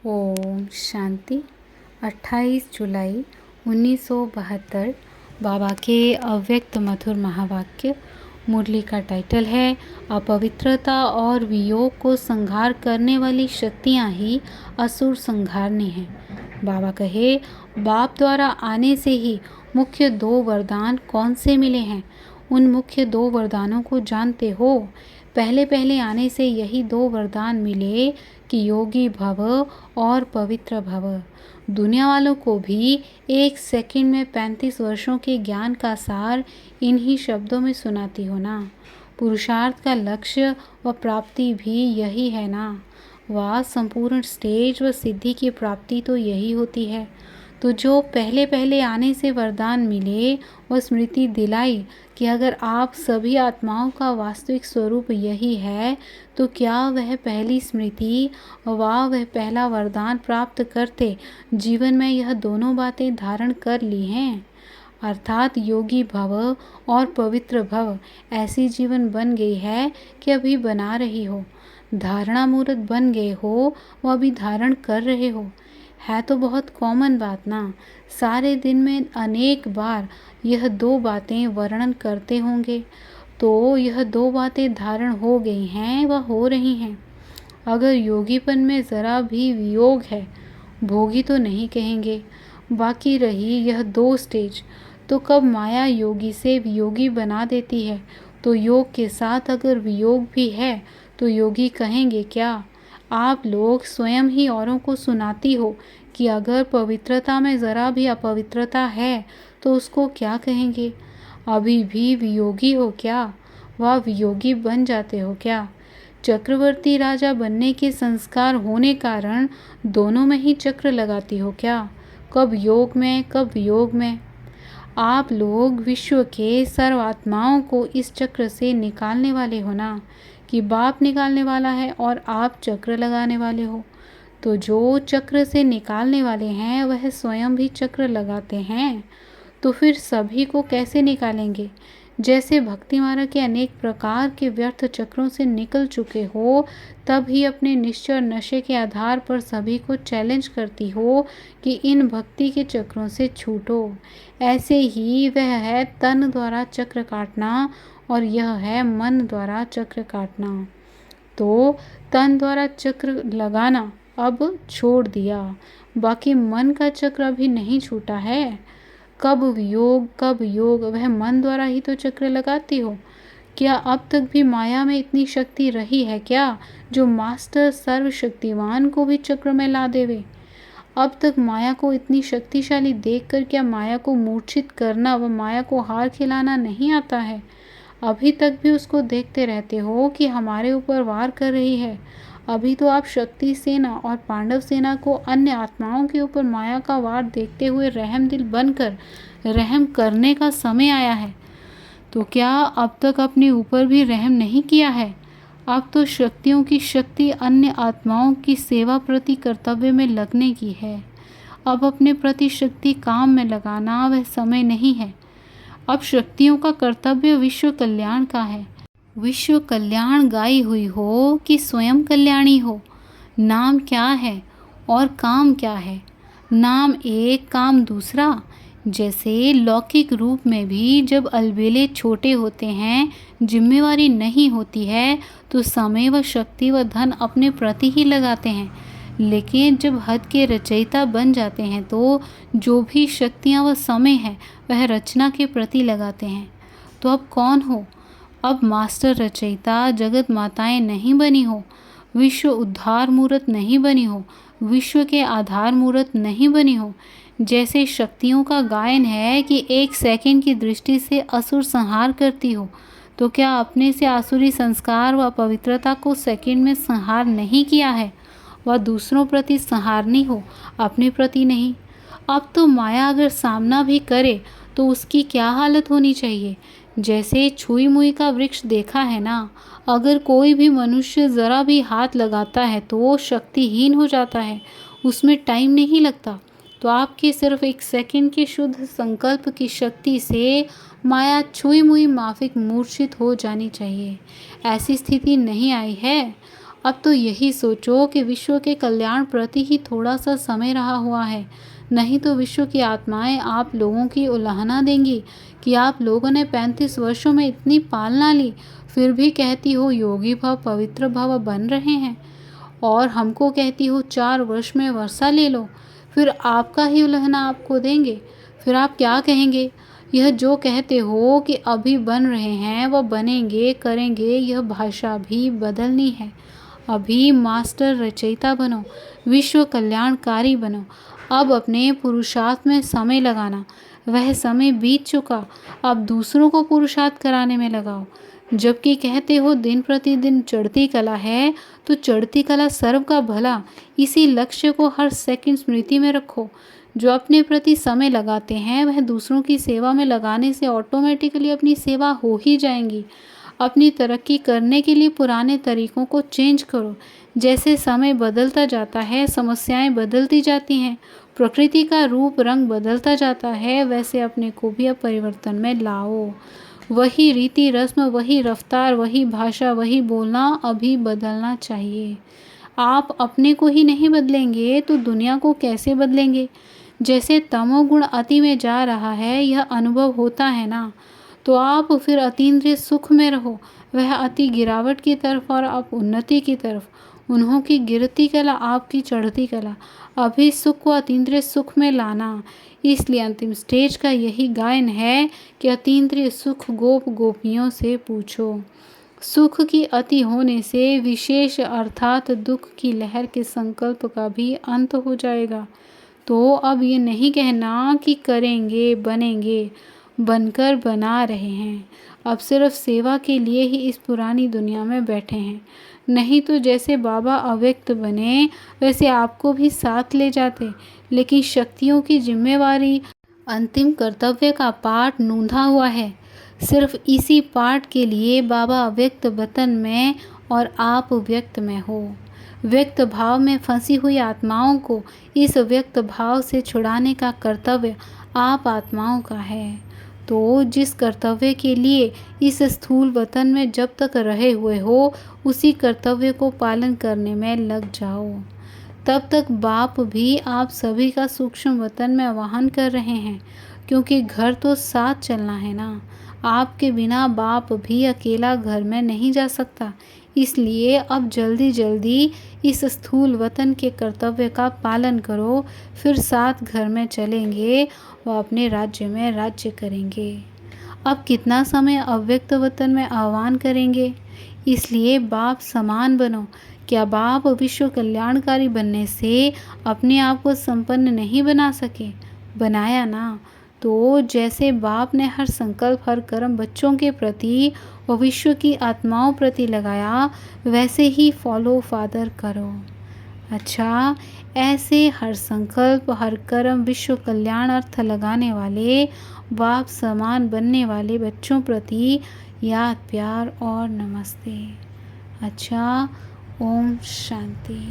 ओम शांति। 28 जुलाई 1972 बाबा के अव्यक्त मधुर महावाक्य। मुरली का टाइटल है अपवित्रता और वियोग को संहार करने वाली शक्तियाँ ही असुर संहारनी हैं। बाबा कहे, बाप द्वारा आने से ही मुख्य 2 वरदान कौन से मिले हैं? उन मुख्य 2 वरदानों को जानते हो? पहले आने से यही 2 वरदान मिले कि योगी भव और पवित्र भव। दुनिया वालों को भी 1 सेकंड में 35 वर्षों के ज्ञान का सार इन्हीं शब्दों में सुनाती हो ना। पुरुषार्थ का लक्ष्य व प्राप्ति भी यही है ना। वह संपूर्ण स्टेज व सिद्धि की प्राप्ति तो यही होती है। तो जो पहले आने से वरदान मिले वह स्मृति दिलाई कि अगर आप सभी आत्माओं का वास्तविक स्वरूप यही है तो क्या वह पहली स्मृति वह पहला वरदान प्राप्त करते जीवन में यह दोनों बातें धारण कर ली हैं, अर्थात योगी भव और पवित्र भव ऐसी जीवन बन गई है कि अभी बना रही हो। धारणा मूर्त बन गए हो वह अभी धारण कर रहे हो। है तो बहुत कॉमन बात ना। सारे दिन में अनेक बार यह 2 बातें वर्णन करते होंगे, तो यह 2 बातें धारण हो गई हैं व हो रही हैं। अगर योगीपन में ज़रा भी वियोग है, भोगी तो नहीं कहेंगे। बाकी रही यह 2 स्टेज, तो कब माया योगी से वियोगी बना देती है, तो योग के साथ अगर वियोग भी है तो योगी कहेंगे क्या? आप लोग स्वयं ही औरों को सुनाती हो कि अगर पवित्रता में ज़रा भी अपवित्रता है तो उसको क्या कहेंगे? अभी भी वियोगी हो क्या? वह वियोगी बन जाते हो क्या? चक्रवर्ती राजा बनने के संस्कार होने कारण दोनों में ही चक्र लगाती हो क्या? कब योग में कब वियोग में? आप लोग विश्व के सर्व आत्माओं को इस चक्र से निकालने वाले हो ना, कि बाप निकालने वाला है और आप चक्र लगाने वाले हो। तो जो चक्र से निकालने वाले हैं वह स्वयं भी चक्र लगाते हैं, तो फिर सभी को कैसे निकालेंगे? जैसे भक्ति मार्ग के अनेक प्रकार के व्यर्थ चक्रों से निकल चुके हो, तब ही अपने निश्चय और नशे के आधार पर सभी को चैलेंज करती हो कि इन भक्ति के चक्रों से छूटो। ऐसे ही वह है तन द्वारा चक्र काटना और यह है मन द्वारा चक्र काटना। तो तन द्वारा चक्र लगाना अब छोड़ दिया, बाकी मन का चक्र अभी नहीं छूटा है। कब वियोग कब योग, वह मन द्वारा ही तो चक्र लगाती हो। क्या अब तक भी माया में इतनी शक्ति रही है क्या जो मास्टर सर्वशक्तिमान को भी चक्र में ला देवे? अब तक माया को इतनी शक्तिशाली देखकर क्या माया को मूर्छित करना व माया को हार खिलाना नहीं आता है? अभी तक भी उसको देखते रहते हो कि हमारे ऊपर वार कर रही है। अभी तो आप शक्ति सेना और पांडव सेना को अन्य आत्माओं के ऊपर माया का वार देखते हुए रहम दिल बनकर रहम करने का समय आया है। तो क्या अब तक अपने ऊपर भी रहम नहीं किया है? अब तो शक्तियों की शक्ति अन्य आत्माओं की सेवा प्रति कर्तव्य में लगने की है। अब अपने प्रति शक्ति काम में लगाना वह समय नहीं है। अब शक्तियों का कर्तव्य विश्व कल्याण का है। विश्व कल्याण गाई हुई हो कि स्वयं कल्याणी हो। नाम क्या है और काम क्या है? नाम एक, काम दूसरा। जैसे लौकिक रूप में भी जब अलबेले छोटे होते हैं, जिम्मेवारी नहीं होती है, तो समय व शक्ति व धन अपने प्रति ही लगाते हैं। लेकिन जब हद के रचयिता बन जाते हैं तो जो भी शक्तियाँ व समय है वह रचना के प्रति लगाते हैं। तो अब कौन हो? अब मास्टर रचयिता जगत माताएं नहीं बनी हो, विश्व उद्धार मूर्त नहीं बनी हो, विश्व के आधार मूर्त नहीं बनी हो। जैसे शक्तियों का गायन है कि 1 सेकंड की दृष्टि से असुर संहार करती हो, तो क्या अपने से आसुरी संस्कार व पवित्रता को सेकंड में संहार नहीं किया है? वह दूसरों प्रति संहारनी हो, अपने प्रति नहीं। अब तो माया अगर सामना भी करे तो उसकी क्या हालत होनी चाहिए? जैसे छुई मुई का वृक्ष देखा है ना, अगर कोई भी मनुष्य ज़रा भी हाथ लगाता है तो वो शक्तिहीन हो जाता है, उसमें टाइम नहीं लगता। तो आपके सिर्फ 1 सेकंड के शुद्ध संकल्प की शक्ति से माया छुई मुई माफिक मूर्छित हो जानी चाहिए। ऐसी स्थिति नहीं आई है। अब तो यही सोचो कि विश्व के कल्याण प्रति ही थोड़ा सा समय रहा हुआ है, नहीं तो विश्व की आत्माएं आप लोगों की उलाहना देंगी कि आप लोगों ने 35 वर्षों में इतनी पालना ली, फिर भी कहती हो योगी भव पवित्र भव बन रहे हैं, और हमको कहती हो 4 वर्ष में वर्षा ले लो, फिर आपका ही उलाहना आपको देंगे। फिर आप क्या कहेंगे? यह जो कहते हो कि अभी बन रहे हैं वह बनेंगे करेंगे, यह भाषा भी बदलनी है। अभी मास्टर रचयिता बनो, विश्व कल्याणकारी बनो। अब अपने पुरुषार्थ में समय लगाना, वह समय बीत चुका, अब दूसरों को पुरुषार्थ कराने में लगाओ। जबकि कहते हो दिन प्रतिदिन चढ़ती कला है, तो चढ़ती कला सर्व का भला, इसी लक्ष्य को हर सेकंड स्मृति में रखो। जो अपने प्रति समय लगाते हैं वह दूसरों की सेवा में लगाने से ऑटोमेटिकली अपनी सेवा हो ही जाएंगी। अपनी तरक्की करने के लिए पुराने तरीकों को चेंज करो। जैसे समय बदलता जाता है, समस्याएं बदलती जाती हैं, प्रकृति का रूप रंग बदलता जाता है, वैसे अपने को भी अब परिवर्तन में लाओ। वही रीति रस्म, वही रफ्तार, वही भाषा, वही बोलना अभी बदलना चाहिए। आप अपने को ही नहीं बदलेंगे तो दुनिया को कैसे बदलेंगे? जैसे तमोगुण अति में जा रहा है, यह अनुभव होता है ना, तो आप फिर अतीन्द्रिय सुख में रहो, वह अति गिरावट की तरफ और आप उन्नति की तरफ। उन्हों की गिरती कला, आपकी चढ़ती कला। अभी सुख को अतीन्द्रिय सुख में लाना। इसलिए अंतिम स्टेज का यही गायन है कि अतीन्द्रिय सुख गोप गोपियों से पूछो। सुख की अति होने से विशेष अर्थात दुख की लहर के संकल्प का भी अंत हो जाएगा। तो अब ये नहीं कहना कि करेंगे बनेंगे, बनकर बना रहे हैं। अब सिर्फ सेवा के लिए ही इस पुरानी दुनिया में बैठे हैं, नहीं तो जैसे बाबा अव्यक्त बने वैसे आपको भी साथ ले जाते। लेकिन शक्तियों की जिम्मेवारी, अंतिम कर्तव्य का पाठ नूंधा हुआ है। सिर्फ इसी पाठ के लिए बाबा अव्यक्त वतन में और आप व्यक्त में हो। व्यक्त भाव में फंसी हुई आत्माओं को इस व्यक्त भाव से छुड़ाने का कर्तव्य आप आत्माओं का है। तो जिस कर्तव्य के लिए इस स्थूल वतन में जब तक रहे हुए हो, उसी कर्तव्य को पालन करने में लग जाओ। तब तक बाप भी आप सभी का सूक्ष्म वतन में आवाहन कर रहे हैं, क्योंकि घर तो साथ चलना है ना। आपके बिना बाप भी अकेला घर में नहीं जा सकता। इसलिए अब जल्दी जल्दी इस स्थूल वतन के कर्तव्य का पालन करो, फिर साथ घर में चलेंगे व अपने राज्य में राज्य करेंगे। अब कितना समय अव्यक्त वतन में आह्वान करेंगे? इसलिए बाप समान बनो। क्या बाप विश्व कल्याणकारी बनने से अपने आप को संपन्न नहीं बना सके? बनाया ना। तो जैसे बाप ने हर संकल्प हर कर्म बच्चों के प्रति व विश्व की आत्माओं प्रति लगाया, वैसे ही फॉलो फादर करो। अच्छा, ऐसे हर संकल्प हर कर्म विश्व कल्याण अर्थ लगाने वाले, बाप समान बनने वाले बच्चों प्रति याद प्यार और नमस्ते। अच्छा, ओम शांति।